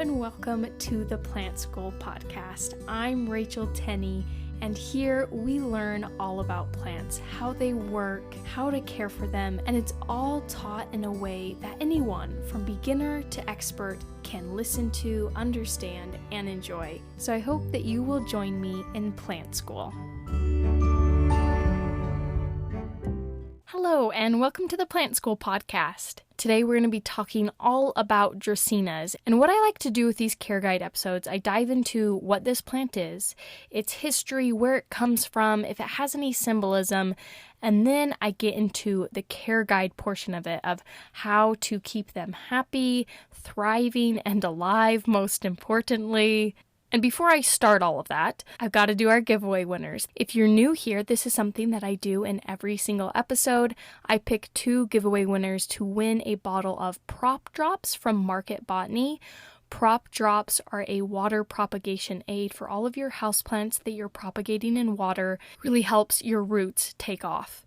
and welcome to the Plant School podcast. I'm Rachel Tenney, and here we learn all about plants, how they work, how to care for them, and it's all taught in a way that anyone, from beginner to expert, can listen to, understand, and enjoy. So I hope that you will join me in Plant School. Hello, and welcome to the Plant School podcast. Today we're going to be talking all about Dracaenas, and what I like to do with these care guide episodes, I dive into what this plant is, its history, where it comes from, if it has any symbolism, and then I get into the care guide portion of it, of how to keep them happy, thriving, and alive, most importantly. And before I start all of that, I've got to do our giveaway winners. If you're new here, this is something that I do in every single episode. I pick 2 giveaway winners to win a bottle of Prop Drops from Market Botany. Prop Drops are a water propagation aid for all of your houseplants that you're propagating in water. Really helps your roots take off.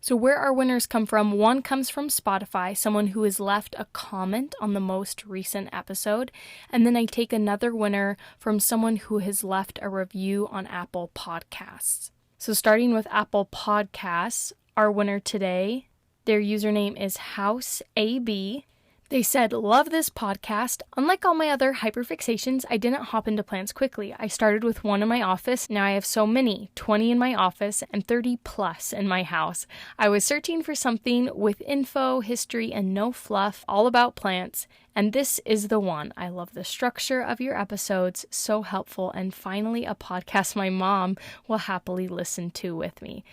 So where our winners come from, one comes from Spotify, someone who has left a comment on the most recent episode, and then I take another winner from someone who has left a review on Apple Podcasts. So starting with Apple Podcasts, our winner today, their username is HouseAB. They said, "Love this podcast. Unlike all my other hyperfixations, I didn't hop into plants quickly. I started with 1 in my office. Now I have so many, 20 in my office and 30 plus in my house. I was searching for something with info, history, and no fluff, all about plants. And this is the one. I love the structure of your episodes. So helpful. And finally, a podcast my mom will happily listen to with me."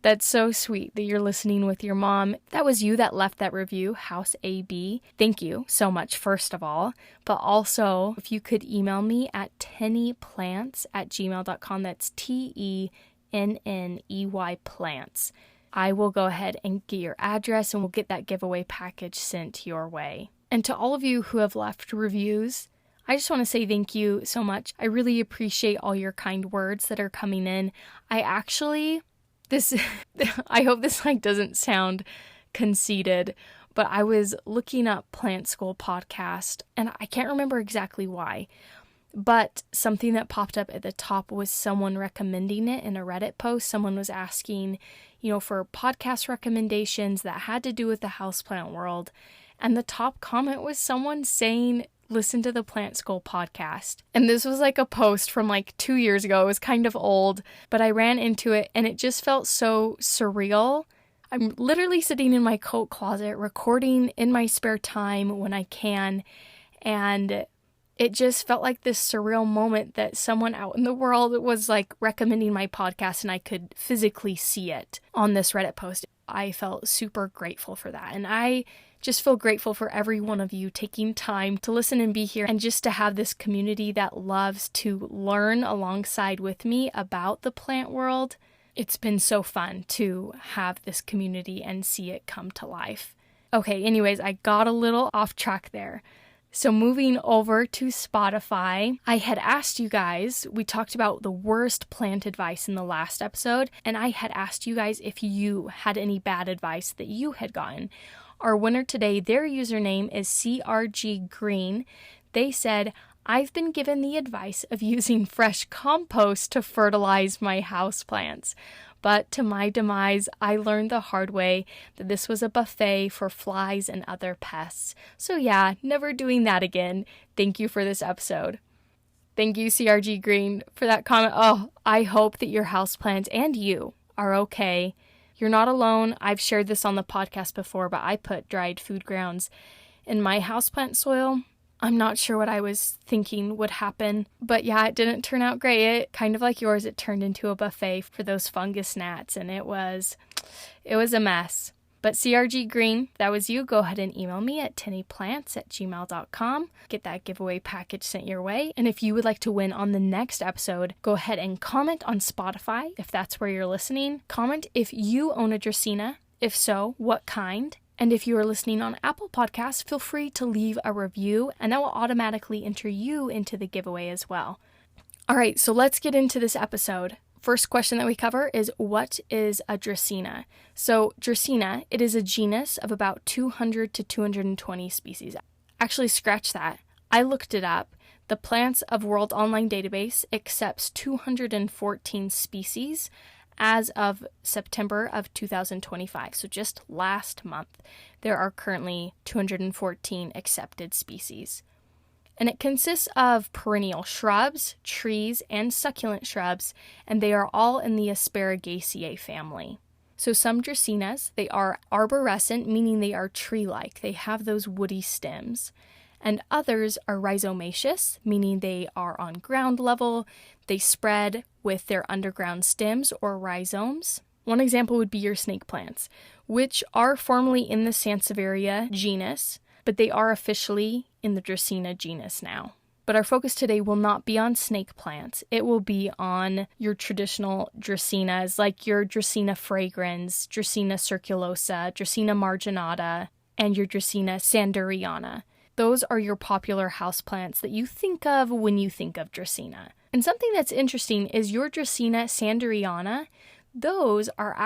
That's so sweet that you're listening with your mom. That was you that left that review, House AB. Thank you so much, first of all. But also, if you could email me at tennyplants@gmail.com. That's TENNEY plants. I will go ahead and get your address and we'll get that giveaway package sent your way. And to all of you who have left reviews, I just want to say thank you so much. I really appreciate all your kind words that are coming in. I hope this doesn't sound conceited, but I was looking up Plant School podcast, and I can't remember exactly why, but something that popped up at the top was someone recommending it in a Reddit post. Someone was asking, for podcast recommendations that had to do with the houseplant world, and the top comment was someone saying, "Listen to the Plant School podcast." And this was a post from 2 years ago. It was kind of old, but I ran into it and it just felt so surreal. I'm literally sitting in my coat closet recording in my spare time when I can, and it just felt like this surreal moment that someone out in the world was recommending my podcast and I could physically see it on this Reddit post. I felt super grateful for that, and I just feel grateful for every one of you taking time to listen and be here, and just to have this community that loves to learn alongside with me about the plant world. It's been so fun to have this community and see it come to life. Okay, anyways, I got a little off track there. So moving over to Spotify, I had asked you guys, we talked about the worst plant advice in the last episode, and I had asked you guys if you had any bad advice that you had gotten. Our winner today, their username is CRG Green. They said, "I've been given the advice of using fresh compost to fertilize my houseplants. But to my demise, I learned the hard way that this was a buffet for flies and other pests. So yeah, never doing that again. Thank you for this episode." Thank you, CRG Green, for that comment. Oh, I hope that your houseplants and you are okay. You're not alone. I've shared this on the podcast before, but I put dried food grounds in my houseplant soil. I'm not sure what I was thinking would happen, but yeah, it didn't turn out great. It kind of like yours, it turned into a buffet for those fungus gnats, and it was a mess. But CRG Green, that was you. Go ahead and email me at tennyplants@gmail.com. Get that giveaway package sent your way. And if you would like to win on the next episode, go ahead and comment on Spotify if that's where you're listening. Comment if you own a Dracaena. If so, what kind? And if you are listening on Apple Podcasts, feel free to leave a review, and that will automatically enter you into the giveaway as well. All right, so let's get into this episode. First question that we cover is, what is a Dracaena? So Dracaena, it is a genus of about 200 to 220 species. Actually, scratch that. I looked it up. The Plants of World Online Database accepts 214 species as of September of 2025. So just last month, there are currently 214 accepted species. And it consists of perennial shrubs, trees, and succulent shrubs, and they are all in the Asparagaceae family. So some Dracaenas, they are arborescent, meaning they are tree-like. They have those woody stems. And others are rhizomaceous, meaning they are on ground level. They spread with their underground stems or rhizomes. One example would be your snake plants, which are formally in the Sansevieria genus, but they are officially in the Dracaena genus now. But our focus today will not be on snake plants. It will be on your traditional Dracaenas, like your Dracaena fragrans, Dracaena circulosa, Dracaena marginata, and your Dracaena sanderiana. Those are your popular houseplants that you think of when you think of Dracaena. And something that's interesting is your Dracaena sanderiana, those are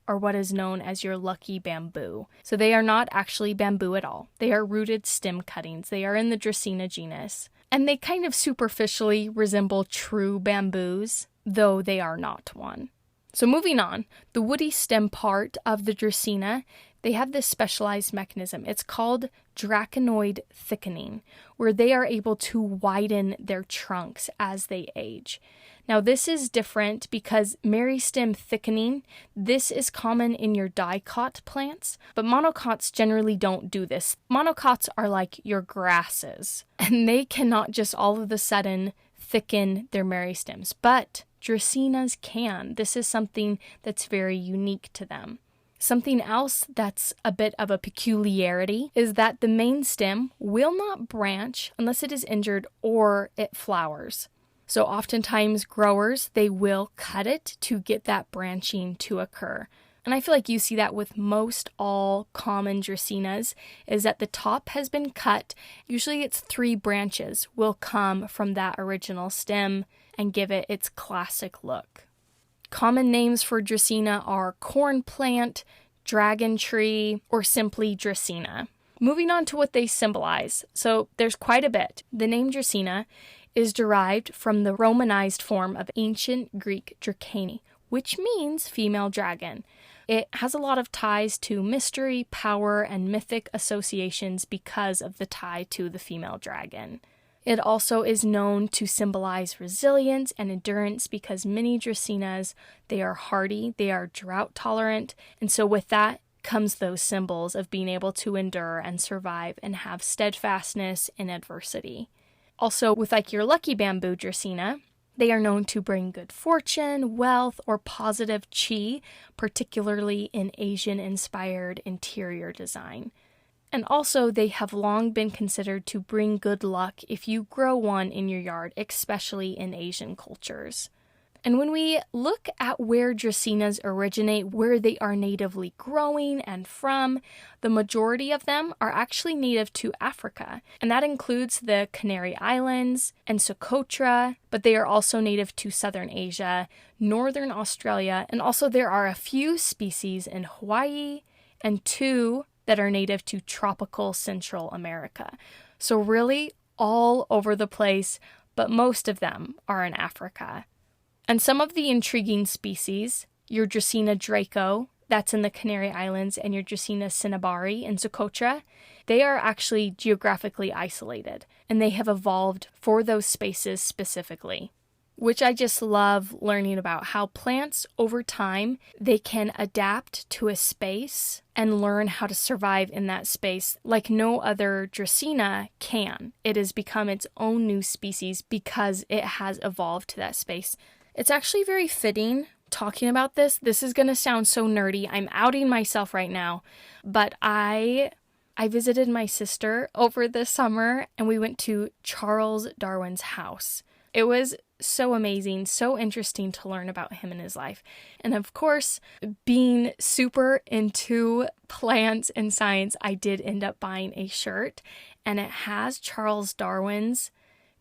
what is known as your lucky bamboo. So they are not actually bamboo at all. They are rooted stem cuttings. They are in the Dracaena genus. And they kind of superficially resemble true bamboos, though they are not one. So moving on, the woody stem part of the Dracaena, they have this specialized mechanism. It's called dracaenoid thickening, where they are able to widen their trunks as they age. Now, this is different because meristem thickening, this is common in your dicot plants, but monocots generally don't do this. Monocots are like your grasses, and they cannot just all of a sudden thicken their meristems, but Dracaenas can. This is something that's very unique to them. Something else that's a bit of a peculiarity is that the main stem will not branch unless it is injured or it flowers. So oftentimes growers, they will cut it to get that branching to occur. And I feel like you see that with most all common Dracaenas, is that the top has been cut. Usually it's 3 branches will come from that original stem and give it its classic look. Common names for Dracaena are corn plant, dragon tree, or simply Dracaena. Moving on to what they symbolize. So there's quite a bit. The name Dracaena is derived from the Romanized form of ancient Greek Dracaena, which means female dragon. It has a lot of ties to mystery, power, and mythic associations because of the tie to the female dragon. It also is known to symbolize resilience and endurance because many Dracaenas, they are hardy, they are drought tolerant, and so with that comes those symbols of being able to endure and survive and have steadfastness in adversity. Also, with like your lucky bamboo Dracaena, they are known to bring good fortune, wealth, or positive chi, particularly in Asian-inspired interior design. And also, they have long been considered to bring good luck if you grow one in your yard, especially in Asian cultures. And when we look at where Dracaenas originate, where they are natively growing and from, the majority of them are actually native to Africa. And that includes the Canary Islands and Socotra, but they are also native to Southern Asia, Northern Australia, and also there are a few species in Hawaii and 2 that are native to tropical Central America. So really all over the place, but most of them are in Africa. And some of the intriguing species, your Dracaena draco, that's in the Canary Islands, and your Dracaena cinnabari in Socotra, they are actually geographically isolated, and they have evolved for those spaces specifically. Which I just love learning about how plants over time, they can adapt to a space and learn how to survive in that space like no other Dracaena can. It has become its own new species because it has evolved to that space. It's actually very fitting talking about this. This is going to sound so nerdy. I'm outing myself right now, but I visited my sister over the summer and we went to Charles Darwin's house. It was so amazing, so interesting to learn about him and his life. And of course, being super into plants and science, I did end up buying a shirt and it has Charles Darwin's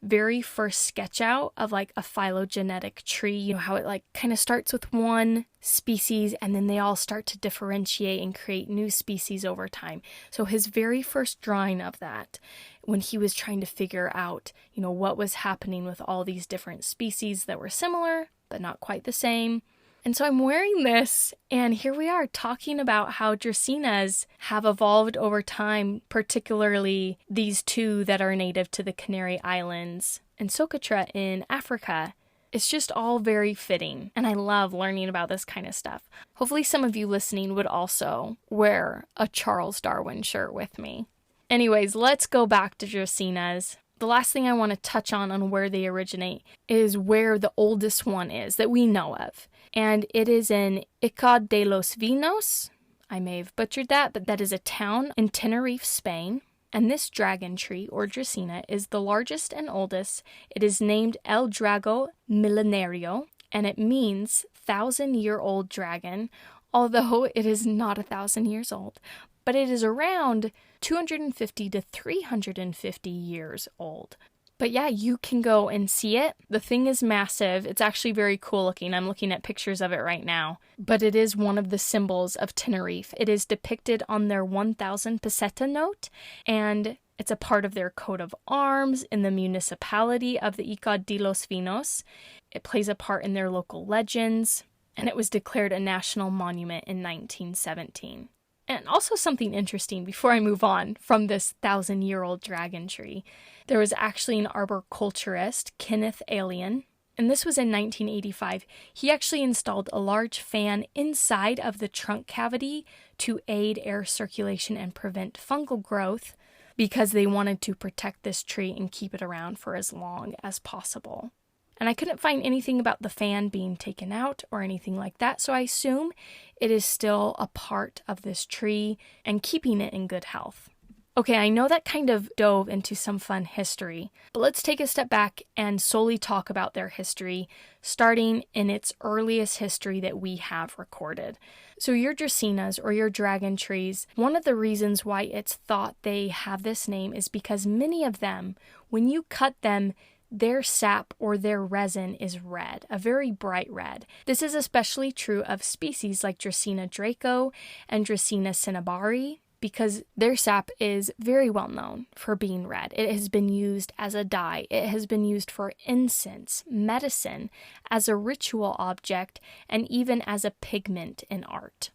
very first sketch out of like a phylogenetic tree, you know, how it like kind of starts with one species and then they all start to differentiate and create new species over time. So his very first drawing of that, when he was trying to figure out, you know, what was happening with all these different species that were similar, but not quite the same. And so I'm wearing this, and here we are talking about how Dracaenas have evolved over time, particularly these two that are native to the Canary Islands and Socotra in Africa. It's just all very fitting, and I love learning about this kind of stuff. Hopefully some of you listening would also wear a Charles Darwin shirt with me. Anyways, let's go back to Dracaenas. The last thing I want to touch on where they originate is where the oldest one is that we know of. And it is in Icod de los Vinos. I may have butchered that, but that is a town in Tenerife, Spain. And this dragon tree, or Dracaena, is the largest and oldest. It is named El Drago Milenario, and it means 1,000-year-old dragon, although it is not 1,000 years old. But it is around 250 to 350 years old. But yeah, you can go and see it. The thing is massive. It's actually very cool looking. I'm looking at pictures of it right now. But it is one of the symbols of Tenerife. It is depicted on their 1,000 peseta note, and it's a part of their coat of arms in the municipality of the Icod de los Vinos. It plays a part in their local legends, and it was declared a national monument in 1917. And also something interesting before I move on from this 1,000-year-old dragon tree. There was actually an arboriculturist, Kenneth Alien, and this was in 1985. He actually installed a large fan inside of the trunk cavity to aid air circulation and prevent fungal growth because they wanted to protect this tree and keep it around for as long as possible. And I couldn't find anything about the fan being taken out or anything like that, so I assume it is still a part of this tree and keeping it in good health. Okay, I know that kind of dove into some fun history, but let's take a step back and solely talk about their history, starting in its earliest history that we have recorded. So your Dracaenas, or your dragon trees, one of the reasons why it's thought they have this name is because many of them, when you cut them, their sap or their resin is red, a very bright red. This is especially true of species like Dracaena draco and Dracaena cinnabari, because their sap is very well known for being red. It has been used as a dye. It has been used for incense, medicine, as a ritual object, and even as a pigment in art.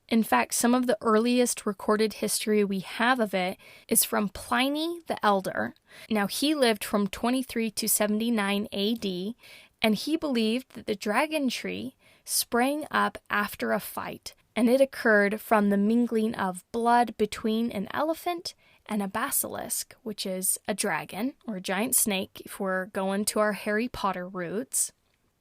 In fact, some of the earliest recorded history we have of it is from Pliny the Elder. Now, he lived from 23 to 79 AD, and he believed that the dragon tree sprang up after a fight, and it occurred from the mingling of blood between an elephant and a basilisk, which is a dragon, or a giant snake if we're going to our Harry Potter roots.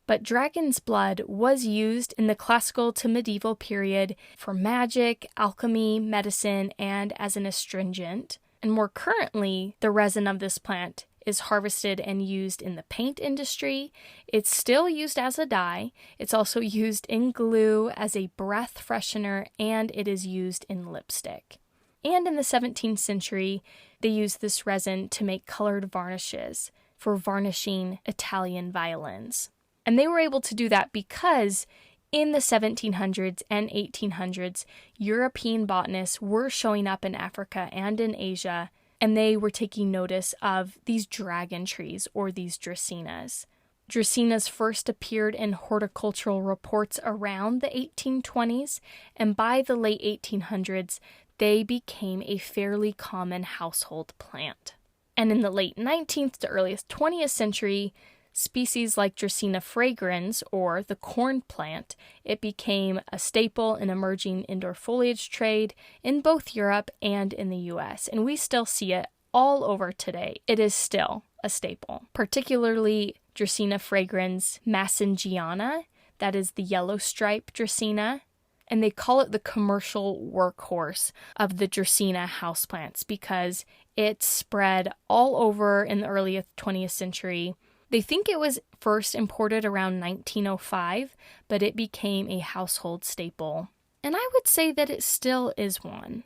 But dragon's blood was used in the classical to medieval period for magic, alchemy, medicine, and as an astringent. And more currently, the resin of this plant is harvested and used in the paint industry. It's still used as a dye. It's also used in glue, as a breath freshener, and it is used in lipstick. And in the 17th century, they used this resin to make colored varnishes for varnishing Italian violins. And they were able to do that because in the 1700s and 1800s, European botanists were showing up in Africa and in Asia, and they were taking notice of these dragon trees, or these Dracaenas. Dracaenas first appeared in horticultural reports around the 1820s, and by the late 1800s, they became a fairly common household plant. And in the late 19th to earliest 20th century, species like Dracaena fragrans, or the corn plant, it became a staple in emerging indoor foliage trade in both Europe and in the US, and we still see it all over today. It is still a staple, particularly Dracaena fragrans massingiana, that is the yellow stripe Dracaena, and they call it the commercial workhorse of the Dracaena houseplants because it spread all over in the early 20th century. They think it was first imported around 1905, but it became a household staple. And I would say that it still is one.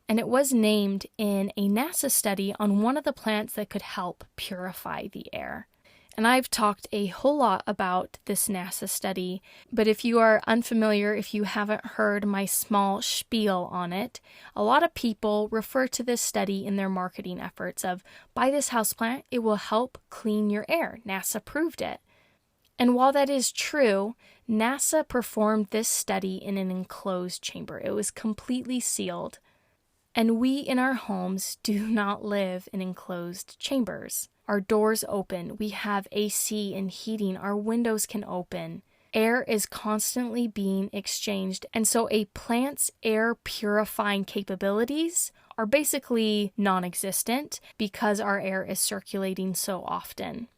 And it was named in a NASA study on one of the plants that could help purify the air. And I've talked a whole lot about this NASA study, but if you are unfamiliar, if you haven't heard my small spiel on it, a lot of people refer to this study in their marketing efforts of, buy this houseplant, it will help clean your air. NASA proved it. And while that is true, NASA performed this study in an enclosed chamber. It was completely sealed. And we in our homes do not live in enclosed chambers. Our doors open, we have AC and heating, our windows can open. Air is constantly being exchanged, and so a plant's air purifying capabilities are basically non-existent because our air is circulating so often.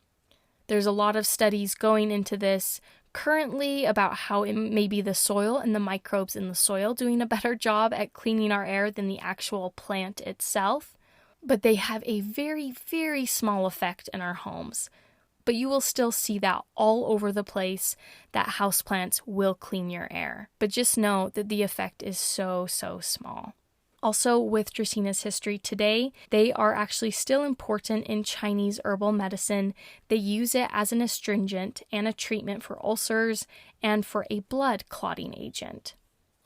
There's a lot of studies going into this currently about how it may be the soil and the microbes in the soil doing a better job at cleaning our air than the actual plant itself. But they have a very, very small effect in our homes. But you will still see that all over the place, that houseplants will clean your air. But just know that the effect is so, so small. Also, with Dracaena's history today, they are actually still important in Chinese herbal medicine. They use it as an astringent and a treatment for ulcers and for a blood clotting agent.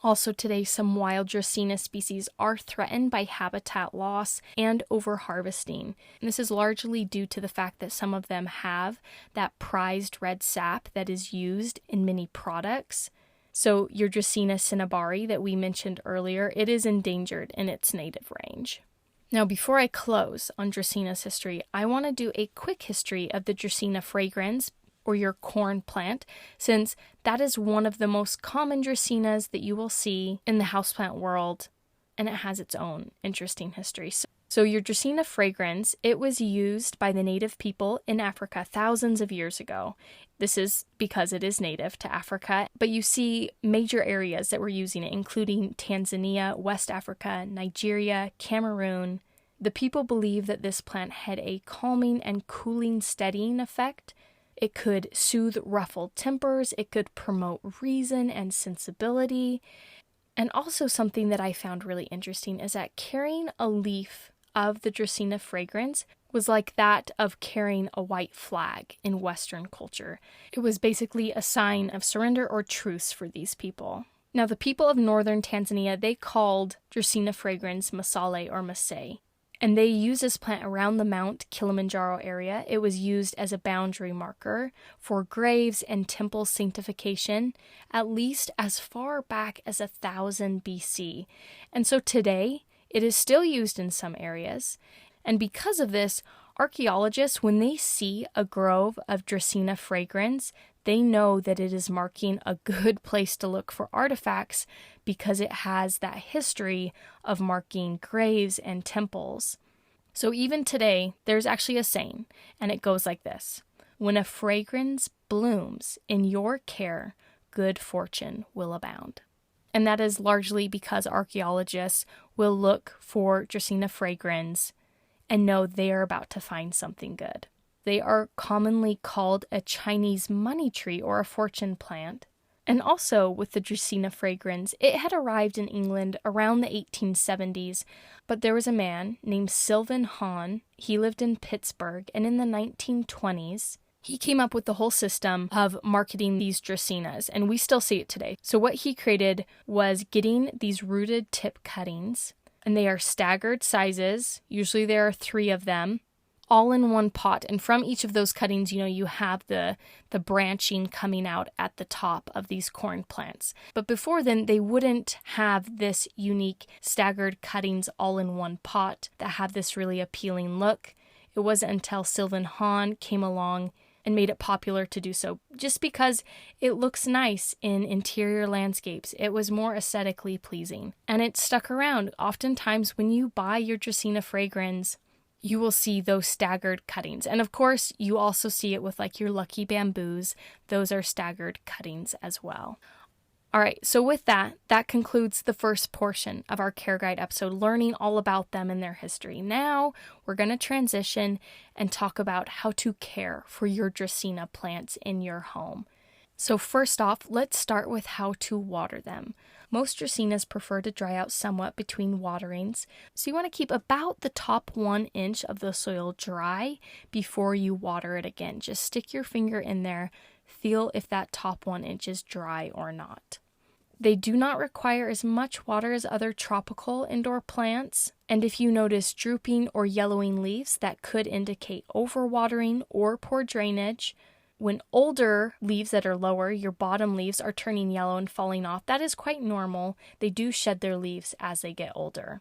Also today, some wild Dracaena species are threatened by habitat loss and overharvesting. And this is largely due to the fact that some of them have that prized red sap that is used in many products. So your Dracaena cinnabari that we mentioned earlier, it is endangered in its native range. Now, before I close on Dracaena's history, I want to do a quick history of the Dracaena fragrans, or your corn plant, since that is one of the most common Dracaenas that you will see in the houseplant world, and it has its own interesting history. So your Dracaena fragrans, it was used by the native people in Africa thousands of years ago. This is because it is native to Africa, but you see major areas that were using it, including Tanzania, West Africa, Nigeria, Cameroon. The people believe that this plant had a calming and cooling, steadying effect. It could soothe ruffled tempers, it could promote reason and sensibility. And also something that I found really interesting is that carrying a leaf of the Dracaena fragrans was like that of carrying a white flag in Western culture. It was basically a sign of surrender or truce for these people. Now, the people of northern Tanzania, they called Dracaena fragrans masale or masai. And they use this plant around the Mount Kilimanjaro area. It was used as a boundary marker for graves and temple sanctification, at least as far back as 1000 BC. And so today, it is still used in some areas. And because of this, archaeologists, when they see a grove of Dracaena fragrans, they know that it is marking a good place to look for artifacts because it has that history of marking graves and temples. So even today, there's actually a saying, and it goes like this: when a fragrance blooms in your care, good fortune will abound. And that is largely because archaeologists will look for Dracaena fragrans and know they are about to find something good. They are commonly called a Chinese money tree or a fortune plant. And also with the Dracaena fragrans, it had arrived in England around the 1870s, but there was a man named Sylvan Hahn. He lived in Pittsburgh, and in the 1920s, he came up with the whole system of marketing these Dracaenas, and we still see it today. So what he created was getting these rooted tip cuttings, and they are staggered sizes. Usually there are 3 of them, all in one pot. And from each of those cuttings, you have the branching coming out at the top of these corn plants. But before then, they wouldn't have this unique staggered cuttings all in one pot that have this really appealing look. It wasn't until Sylvan Hahn came along and made it popular to do so, just because it looks nice in interior landscapes. It was more aesthetically pleasing, and it stuck around. Oftentimes when you buy your Dracaena fragrans, you will see those staggered cuttings. And of course, you also see it with like your lucky bamboos. Those are staggered cuttings as well. All right, so with that concludes the first portion of our Care Guide episode, learning all about them and their history. Now we're going to transition and talk about how to care for your Dracaena plants in your home. So first off, let's start with how to water them. Most Dracaenas prefer to dry out somewhat between waterings, so you want to keep about the top 1 inch of the soil dry before you water it again. Just stick your finger in there, feel if that top 1 inch is dry or not. They do not require as much water as other tropical indoor plants, and if you notice drooping or yellowing leaves, that could indicate overwatering or poor drainage. When older leaves that are lower, your bottom leaves, are turning yellow and falling off, that is quite normal. They do shed their leaves as they get older.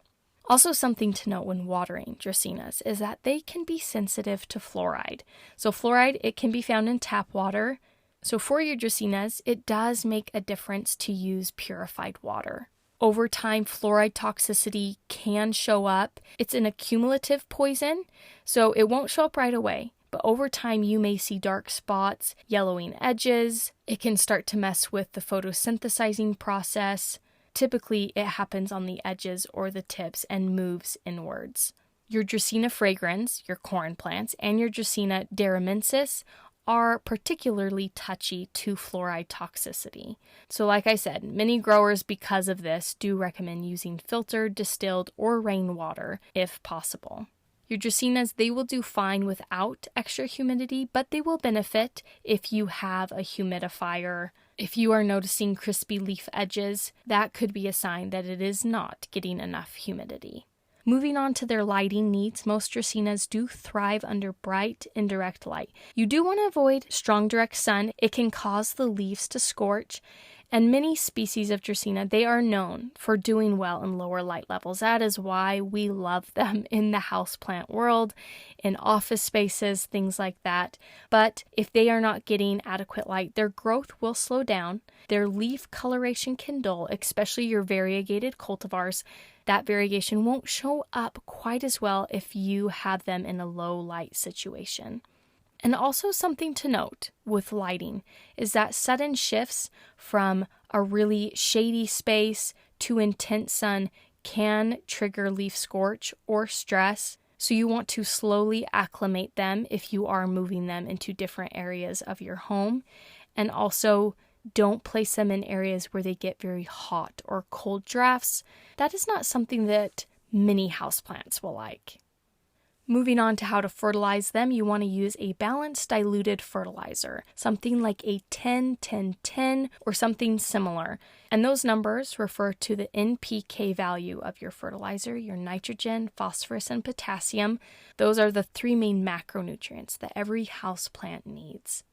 Also, something to note when watering Dracaenas is that they can be sensitive to fluoride. So fluoride, it can be found in tap water. So for your Dracaenas, it does make a difference to use purified water. Over time, fluoride toxicity can show up. It's an accumulative poison, so it won't show up right away. But over time, you may see dark spots, yellowing edges. It can start to mess with the photosynthesizing process. Typically, it happens on the edges or the tips and moves inwards. Your Dracaena fragrans, your corn plants, and your Dracaena daramensis are particularly touchy to fluoride toxicity. So like I said, many growers, because of this, do recommend using filtered, distilled, or rainwater if possible. Your Dracaenas, they will do fine without extra humidity, but they will benefit if you have a humidifier. If you are noticing crispy leaf edges, that could be a sign that it is not getting enough humidity. Moving on to their lighting needs, most Dracaenas do thrive under bright, indirect light. You do want to avoid strong direct sun. It can cause the leaves to scorch. And many species of Dracaena, they are known for doing well in lower light levels. That is why we love them in the houseplant world, in office spaces, things like that. But if they are not getting adequate light, their growth will slow down. Their leaf coloration can dull, especially your variegated cultivars. That variegation won't show up quite as well if you have them in a low light situation. And also something to note with lighting is that sudden shifts from a really shady space to intense sun can trigger leaf scorch or stress. So you want to slowly acclimate them if you are moving them into different areas of your home. And also don't place them in areas where they get very hot or cold drafts. That is not something that many houseplants will like. Moving on to how to fertilize them, you want to use a balanced diluted fertilizer, something like a 10-10-10 or something similar. And those numbers refer to the NPK value of your fertilizer, your nitrogen, phosphorus, and potassium. Those are the 3 main macronutrients that every houseplant needs.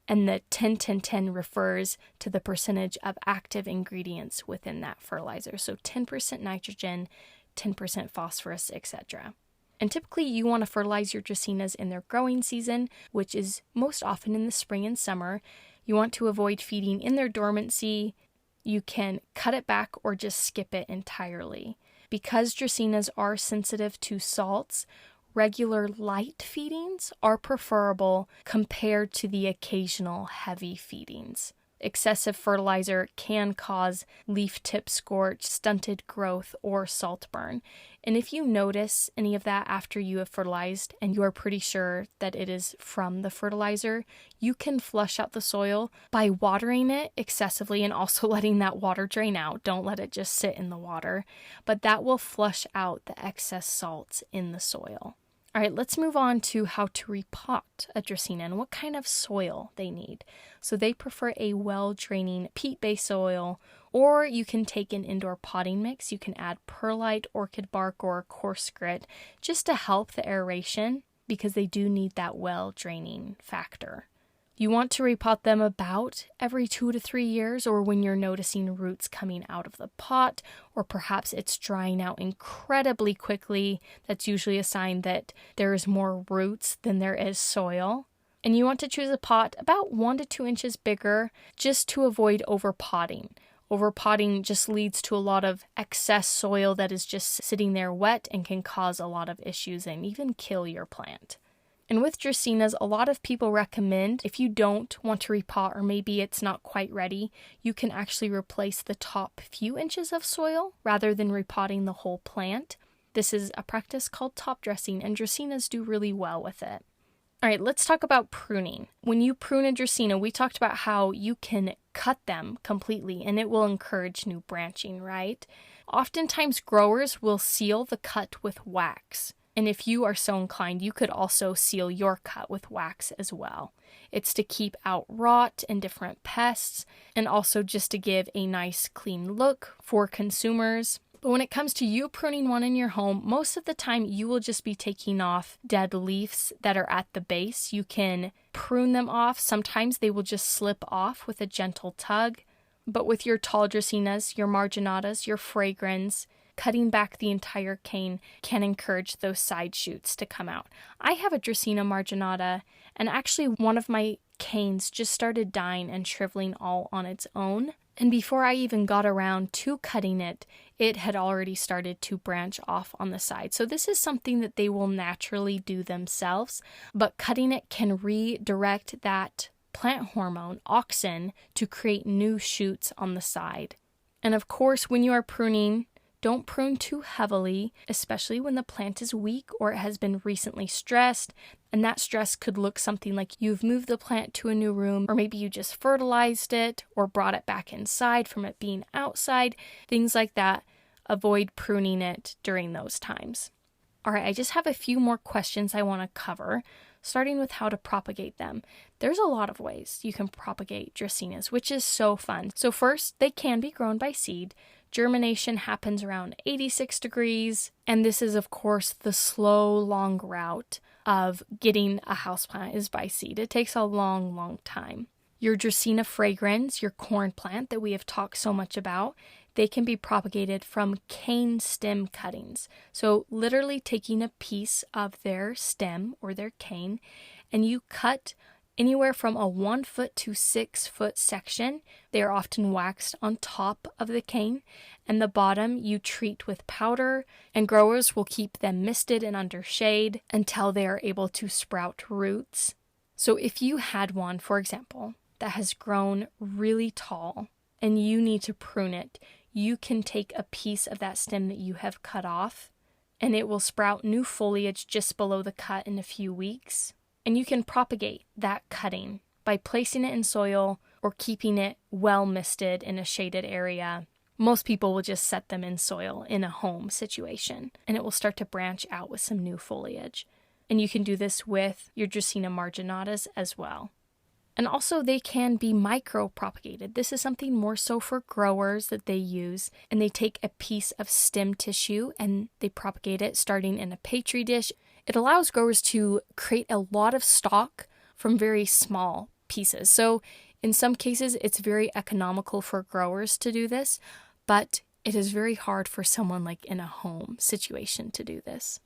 And the 10-10-10 refers to the percentage of active ingredients within that fertilizer. So 10% nitrogen, 10% phosphorus, etc. And typically you want to fertilize your Dracaenas in their growing season, which is most often in the spring and summer. You want to avoid feeding in their dormancy. You can cut it back or just skip it entirely. Because Dracaenas are sensitive to salts, regular light feedings are preferable compared to the occasional heavy feedings. Excessive fertilizer can cause leaf tip scorch, stunted growth, or salt burn. And if you notice any of that after you have fertilized and you are pretty sure that it is from the fertilizer, you can flush out the soil by watering it excessively and also letting that water drain out. Don't let it just sit in the water, but that will flush out the excess salts in the soil. All right, let's move on to how to repot a Dracaena and what kind of soil they need. So they prefer a well-draining peat-based soil, or you can take an indoor potting mix. You can add perlite, orchid bark, or coarse grit just to help the aeration because they do need that well-draining factor. You want to repot them about every 2 to 3 years, or when you're noticing roots coming out of the pot, or perhaps it's drying out incredibly quickly. That's usually a sign that there is more roots than there is soil. And you want to choose a pot about 1 to 2 inches bigger just to avoid overpotting. Overpotting just leads to a lot of excess soil that is just sitting there wet and can cause a lot of issues and even kill your plant. And with Dracaenas, a lot of people recommend if you don't want to repot or maybe it's not quite ready, you can actually replace the top few inches of soil rather than repotting the whole plant. This is a practice called top dressing, and Dracaenas do really well with it. All right, let's talk about pruning. When you prune a Dracaena, we talked about how you can cut them completely and it will encourage new branching, right? Oftentimes growers will seal the cut with wax. And if you are so inclined, you could also seal your cut with wax as well. It's to keep out rot and different pests, and also just to give a nice clean look for consumers. But when it comes to you pruning one in your home, most of the time you will just be taking off dead leaves that are at the base. You can prune them off. Sometimes they will just slip off with a gentle tug. But with your tall Dracaenas, your marginatas, your fragrans, cutting back the entire cane can encourage those side shoots to come out. I have a Dracaena marginata, and actually one of my canes just started dying and shriveling all on its own. And before I even got around to cutting it, it had already started to branch off on the side. So this is something that they will naturally do themselves, but cutting it can redirect that plant hormone, auxin, to create new shoots on the side. And of course, when you are pruning, don't prune too heavily, especially when the plant is weak or it has been recently stressed. And that stress could look something like you've moved the plant to a new room, or maybe you just fertilized it or brought it back inside from it being outside, things like that. Avoid pruning it during those times. All right, I just have a few more questions I want to cover, starting with how to propagate them. There's a lot of ways you can propagate Dracaenas, which is so fun. So first, they can be grown by seed. Germination happens around 86 degrees, and this is, of course, the slow, long route of getting a houseplant is by seed. It takes a long, long time. Your Dracaena fragrans, your corn plant that we have talked so much about, they can be propagated from cane stem cuttings. So literally taking a piece of their stem or their cane, and you cut anywhere from a 1 foot to 6 foot section. They are often waxed on top of the cane, and the bottom you treat with powder, and growers will keep them misted and under shade until they are able to sprout roots. So if you had one, for example, that has grown really tall and you need to prune it, you can take a piece of that stem that you have cut off and it will sprout new foliage just below the cut in a few weeks. And you can propagate that cutting by placing it in soil or keeping it well misted in a shaded area. Most people will just set them in soil in a home situation, and it will start to branch out with some new foliage. And you can do this with your Dracaena marginatas as well. And also they can be micro-propagated. This is something more so for growers that they use, and they take a piece of stem tissue and they propagate it starting in a petri dish. It allows growers to create a lot of stock from very small pieces. So in some cases, it's very economical for growers to do this, but it is very hard for someone like in a home situation to do this.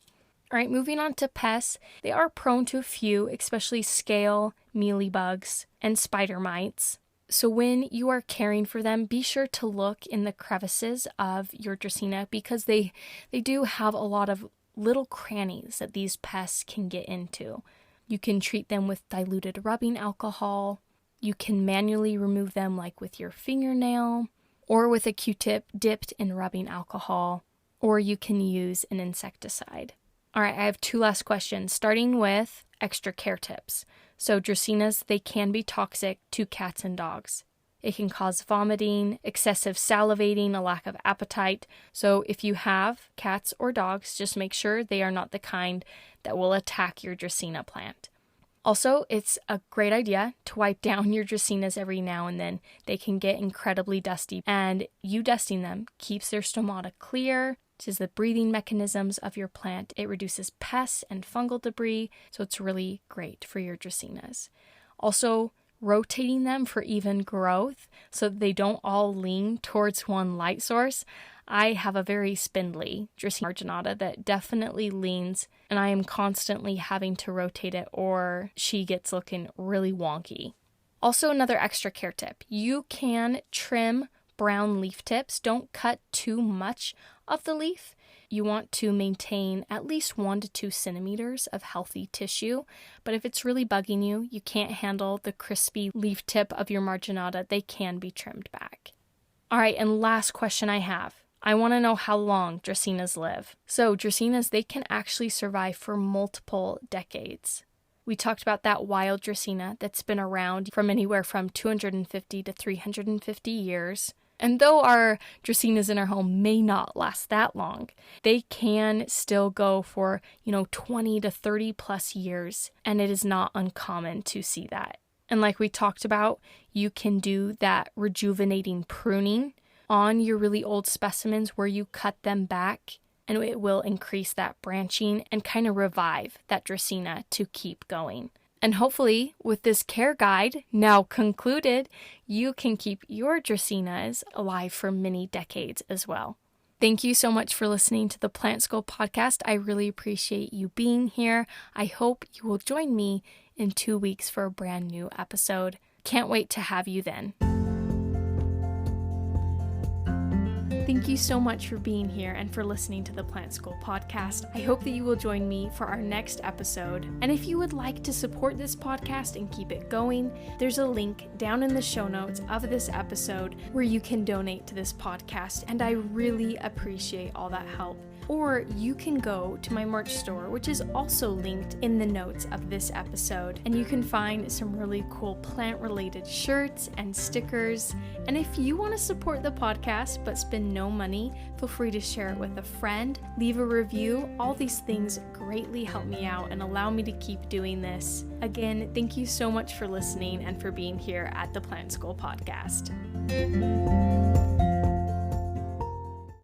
All right, moving on to pests. They are prone to a few, especially scale, mealybugs, and spider mites. So when you are caring for them, be sure to look in the crevices of your Dracaena because they do have a lot of little crannies that these pests can get into. You can treat them with diluted rubbing alcohol. You can manually remove them like with your fingernail or with a Q-tip dipped in rubbing alcohol, or you can use an insecticide. All right, I have two last questions, starting with extra care tips. So Dracaenas, they can be toxic to cats and dogs. It can cause vomiting, excessive salivating, a lack of appetite. So if you have cats or dogs, just make sure they are not the kind that will attack your Dracaena plant. Also, it's a great idea to wipe down your Dracaenas every now and then. They can get incredibly dusty, and you dusting them keeps their stomata clear, which is the breathing mechanisms of your plant. It reduces pests and fungal debris, so it's really great for your Dracaenas. Also, rotating them for even growth so that they don't all lean towards one light source. I have a very spindly Dracaena marginata that definitely leans, and I am constantly having to rotate it or she gets looking really wonky. Also, another extra care tip. You can trim brown leaf tips. Don't cut too much of the leaf. You want to maintain at least 1 to 2 centimeters of healthy tissue. But if it's really bugging you, you can't handle the crispy leaf tip of your marginata, they can be trimmed back. All right, and last question I have. I want to know how long Dracaenas live. So Dracaenas, they can actually survive for multiple decades. We talked about that wild Dracaena that's been around from anywhere from 250 to 350 years. And though our Dracaenas in our home may not last that long, they can still go for, 20 to 30 plus years. And it is not uncommon to see that. And like we talked about, you can do that rejuvenating pruning on your really old specimens where you cut them back, and it will increase that branching and kind of revive that Dracaena to keep going. And hopefully, with this care guide now concluded, you can keep your Dracaenas alive for many decades as well. Thank you so much for listening to the Plant School podcast. I really appreciate you being here. I hope you will join me in 2 weeks for a brand new episode. Can't wait to have you then. Thank you so much for being here and for listening to the Plant School podcast. I hope that you will join me for our next episode. And if you would like to support this podcast and keep it going, there's a link down in the show notes of this episode where you can donate to this podcast. And I really appreciate all that help. Or you can go to my merch store, which is also linked in the notes of this episode. And you can find some really cool plant-related shirts and stickers. And if you want to support the podcast but spend no money, feel free to share it with a friend, leave a review. All these things greatly help me out and allow me to keep doing this. Again, thank you so much for listening and for being here at the Plant School podcast.